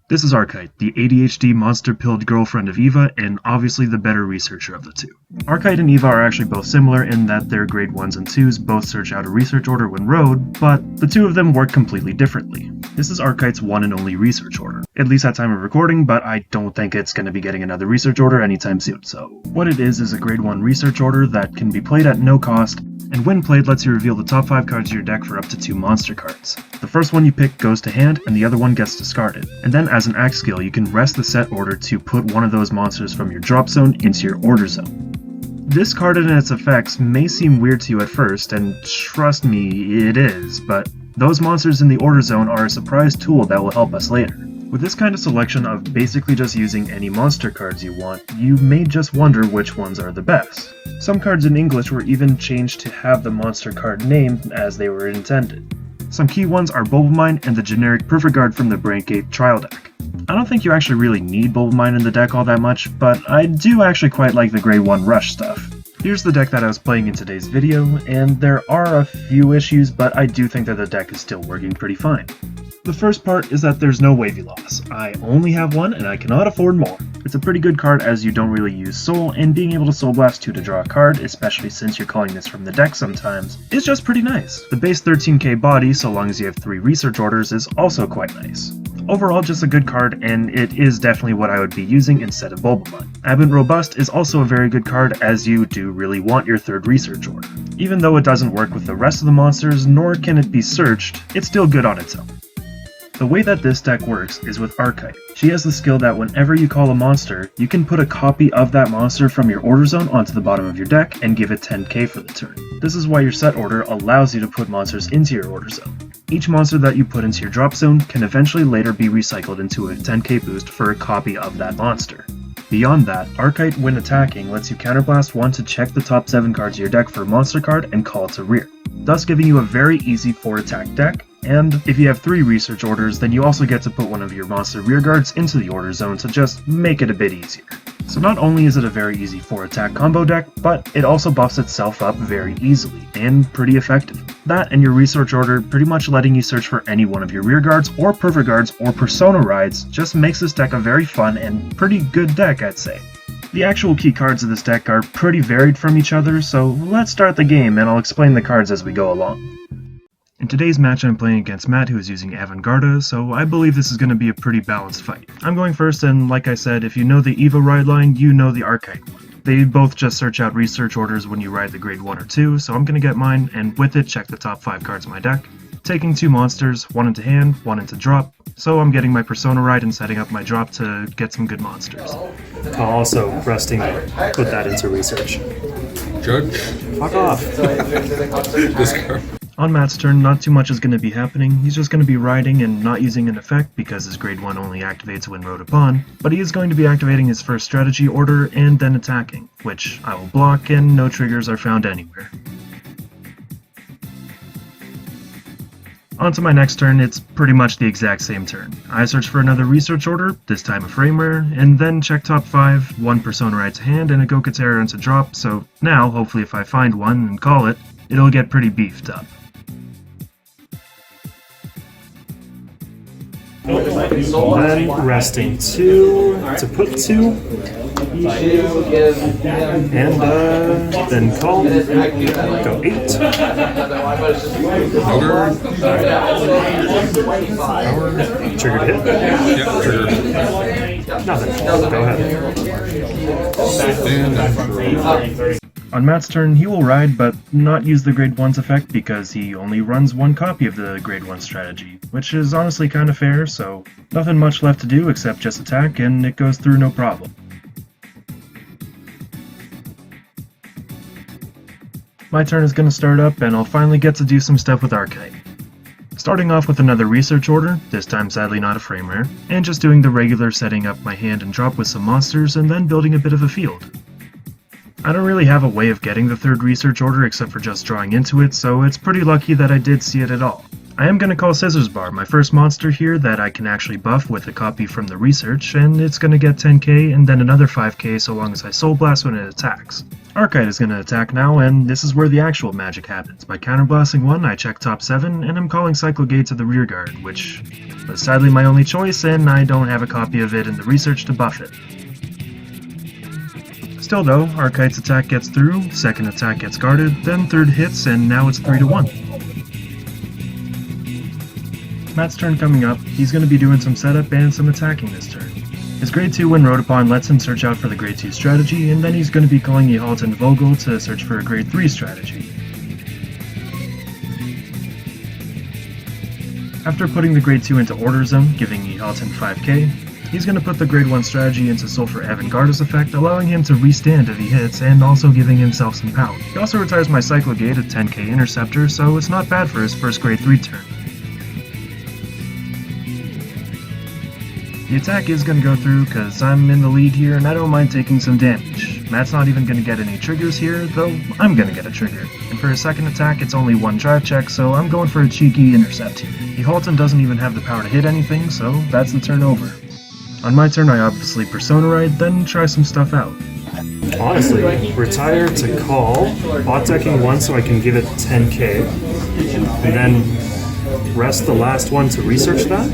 This is Arkhite, the ADHD monster-pilled girlfriend of Eva, and obviously the better researcher of the two. Arkhite and Eva are actually both similar in that their grade 1s and 2s both search out a research order when rode, but the two of them work completely differently. This is Arkhite's one and only research order, at least at time of recording, but I don't think it's going to be getting another research order anytime soon, so what it is a grade 1 research order that can be played at no cost, and when played lets you reveal the top 5 cards of your deck for up to 2 monster cards. The first one you pick goes to hand, and the other one gets discarded. And then as an act skill, you can rest the set order to put one of those monsters from your drop zone into your order zone. This card and its effects may seem weird to you at first, and trust me, it is, but those monsters in the order zone are a surprise tool that will help us later. With this kind of selection of basically just using any monster cards you want, you may just wonder which ones are the best. Some cards in English were even changed to have the monster card name as they were intended. Some key ones are Bulbamine and the generic Perfigard from the Braincake trial deck. I don't think you actually really need Bulbamine in the deck all that much, but I do actually quite like the grade 1 Rush stuff. Here's the deck that I was playing in today's video, and there are a few issues, but I do think that the deck is still working pretty fine. The first part is that there's no wavy loss. I only have one and I cannot afford more. It's a pretty good card as you don't really use Soul, and being able to Soul Blast 2 to draw a card, especially since you're calling this from the deck sometimes, is just pretty nice. The base 13k body, so long as you have 3 research orders, is also quite nice. Overall, just a good card, and it is definitely what I would be using instead of Bulbamine. Aberrant Robust is also a very good card as you do really want your 3rd research order. Even though it doesn't work with the rest of the monsters, nor can it be searched, it's still good on its own. The way that this deck works is with Arkhite. She has the skill that whenever you call a monster, you can put a copy of that monster from your order zone onto the bottom of your deck and give it 10k for the turn. This is why your set order allows you to put monsters into your order zone. Each monster that you put into your drop zone can eventually later be recycled into a 10k boost for a copy of that monster. Beyond that, Arkhite when attacking lets you counterblast 1 to check the top 7 cards of your deck for a monster card and call it to rear, thus giving you a very easy 4 attack deck. And if you have 3 research orders, then you also get to put one of your monster rear guards into the order zone to just make it a bit easier. So not only is it a very easy 4 attack combo deck, but it also buffs itself up very easily, and pretty effective. That and your research order pretty much letting you search for any one of your rear guards or perfect guards or persona rides just makes this deck a very fun and pretty good deck, I'd say. The actual key cards of this deck are pretty varied from each other, so let's start the game and I'll explain the cards as we go along. In today's match I'm playing against Matt, who is using Avantgarda, so I believe this is going to be a pretty balanced fight. I'm going first, and like I said, if you know the Eva ride line, you know the Arkhite one. They both just search out research orders when you ride the grade 1 or 2, so I'm going to get mine, and with it check the top 5 cards of my deck, taking 2 monsters, 1 into hand, 1 into drop, so I'm getting my persona ride and setting up my drop to get some good monsters. Also, resting to put that into research. Judge? Fuck off! This card. On Matt's turn, not too much is going to be happening. He's just going to be riding and not using an effect because his grade 1 only activates when rode upon, but he is going to be activating his first strategy order and then attacking, which I will block and no triggers are found anywhere. On to my next turn, it's pretty much the exact same turn. I search for another research order, this time a frame rare, and then check top 5, 1 persona ride to hand and a Gokatera into drop, so now, hopefully if I find one and call it, it'll get pretty beefed up. Then resting 2 to put 2, and then call, go 8. Power. Triggered hit? Yep, trigger. Nothing, go ahead. And On Matt's turn, he will ride, but not use the grade 1's effect because he only runs 1 copy of the grade 1 strategy, which is honestly kinda fair, so nothing much left to do except just attack, and it goes through no problem. My turn is gonna start up, and I'll finally get to do some stuff with Arkhite. Starting off with another research order, this time sadly not a frame rare, and just doing the regular setting up my hand and drop with some monsters, and then building a bit of a field. I don't really have a way of getting the 3rd research order except for just drawing into it, so it's pretty lucky that I did see it at all. I am going to call Scissors Bar, my first monster here that I can actually buff with a copy from the research, and it's going to get 10k and then another 5k so long as I Soul Blast when it attacks. Arkhite is going to attack now, and this is where the actual magic happens. By counterblasting one, I check top 7, and I'm calling Cyclogate to the rear guard, which was sadly my only choice, and I don't have a copy of it in the research to buff it. Still though, Arkhite's attack gets through, second attack gets guarded, then third hits, and now it's 3-1. Matt's turn coming up. He's going to be doing some setup and some attacking this turn. His grade 2 when rode upon lets him search out for the grade 2 strategy, and then he's going to be calling Yehalt and Vogel to search for a grade 3 strategy. After putting the grade 2 into Order Zone, giving Yehalt 5k, he's going to put the grade 1 strategy into Sulfur Avantgarda's effect, allowing him to restand if he hits, and also giving himself some power. He also retires my Cyclogate at 10k Interceptor, so it's not bad for his first grade 3 turn. The attack is going to go through because I'm in the lead here and I don't mind taking some damage. Matt's not even going to get any triggers here, though I'm going to get a trigger. And for his second attack it's only one drive check, so I'm going for a cheeky intercept here. Halton doesn't even have the power to hit anything, so that's the turn over. On my turn I obviously Persona Ride, then try some stuff out. Honestly, retire to call, bot decking one so I can give it 10k, and then rest the last one to research that.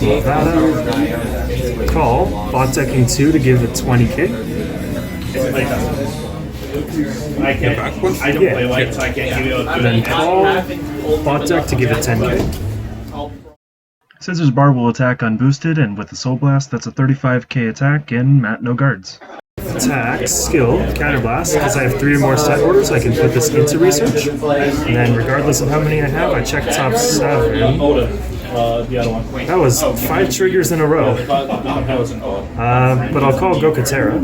Move that out. Call, bot decking 2 to give it 20k. I don't play white, so I can't give it. And then call, bot deck to give it 10k. Scissors Bar will attack unboosted, and with the Soul Blast that's a 35k attack, and Matt no guards. Attack, skill, counterblast. Because I have 3 or more set orders, I can put this into research. And then regardless of how many I have, I check top 7. That was 5 triggers in a row. But I'll call Gokatera.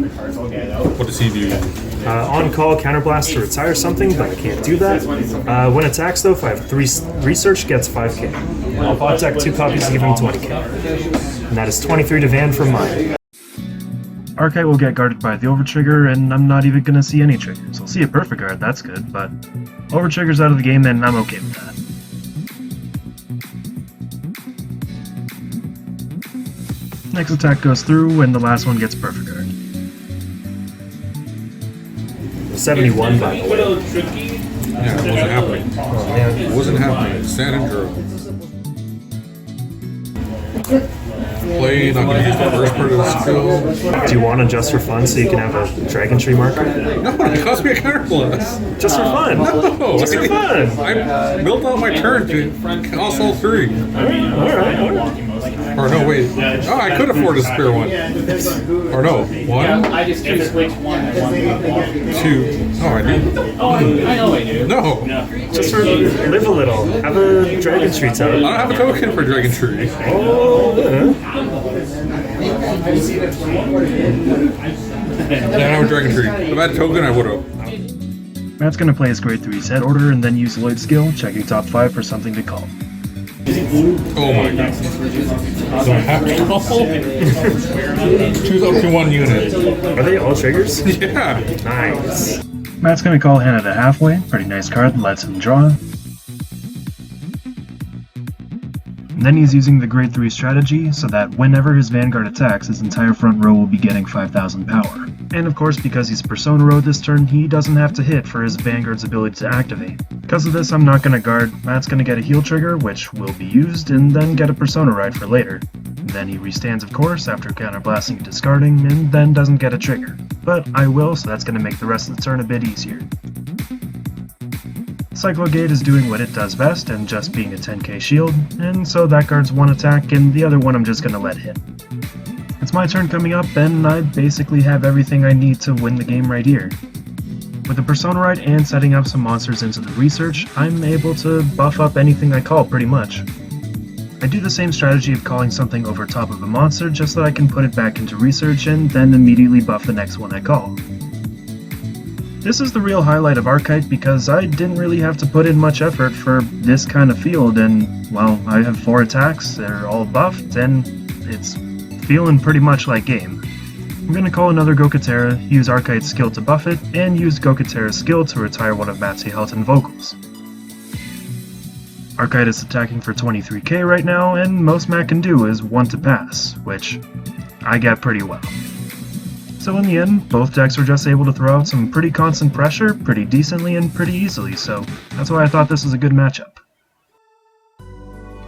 What does he do? On call, counterblast to retire something, but I can't do that. When attacks though, if I have 3 research, gets 5k. I'll bot deck 2 copies to give him 20k. And that is 23 to Van from mine. Arkhite will get guarded by the Overtrigger, and I'm not even going to see any triggers. I'll see a Perfect Guard, that's good, but Overtrigger's out of the game, and I'm okay with that. Next attack goes through, and the last one gets Perfect Guard. 71 by the way. Yeah, it wasn't happening. Oh man. It wasn't happening. Sad and Drew. Play, not going to use the first part of the skill. Do you want to just for fun so you can have a Dragon Tree marker? No, it cost me a counterblast. Just for fun. No, Just for fun. I built out my turn to cost all 3. Alright. Or no, wait. Oh, I could afford a spare one. Or no, 1. I just choose which one I want to 2. Oh, I do. Oh, I know I do. No. Just for live a little. Have a Dragon Tree I town. don't have a token for Dragon Tree. Oh, yeah. I don't have a Dragon Tree. If I had a token, I would have. Matt's going to play his grade 3 set order and then use Lloyd's skill, checking top 5 for something to call. Oh my god. Do I have to call? Choose up to 1 unit. Are they all triggers? Yeah. Nice. Matt's going to call Hannah to halfway, pretty nice card, lets him draw. And then he's using the grade 3 strategy so that whenever his Vanguard attacks, his entire front row will be getting 5,000 power. And of course, because he's Persona Road this turn, he doesn't have to hit for his Vanguard's ability to activate. Because of this, I'm not going to guard. Matt's going to get a heal trigger, which will be used, and then get a Persona Ride for later. And then he restands, of course, after counterblasting and discarding, and then doesn't get a trigger. But I will, so that's going to make the rest of the turn a bit easier. Cyclogate is doing what it does best, and just being a 10k shield, and so that guards one attack, and the other one I'm just going to let hit. It's my turn coming up, and I basically have everything I need to win the game right here. With the Persona Ride and setting up some monsters into the research, I'm able to buff up anything I call pretty much. I do the same strategy of calling something over top of a monster just so I can put it back into research and then immediately buff the next one I call. This is the real highlight of Arkhite because I didn't really have to put in much effort for this kind of field, and well, I have 4 attacks, they're all buffed, and it's feeling pretty much like game. I'm going to call another Gokatera, use Arkhite's skill to buff it, and use Gokatera's skill to retire one of Matt's Halton vocals. Arkhite is attacking for 23k right now, and most Mac can do is 1 to pass, which I get pretty well. So in the end, both decks were just able to throw out some pretty constant pressure, pretty decently and pretty easily, so that's why I thought this was a good matchup.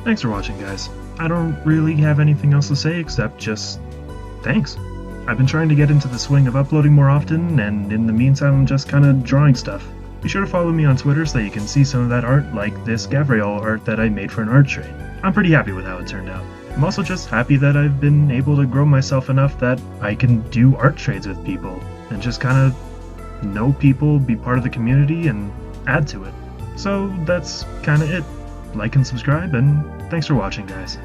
Thanks for watching, guys. I don't really have anything else to say except just thanks. I've been trying to get into the swing of uploading more often, and in the meantime I'm just kinda drawing stuff. Be sure to follow me on Twitter so that you can see some of that art, like this Gavriel art that I made for an art trade. I'm pretty happy with how it turned out. I'm also just happy that I've been able to grow myself enough that I can do art trades with people, and just kinda know people, be part of the community, and add to it. So that's kinda it. Like and subscribe, and thanks for watching, guys.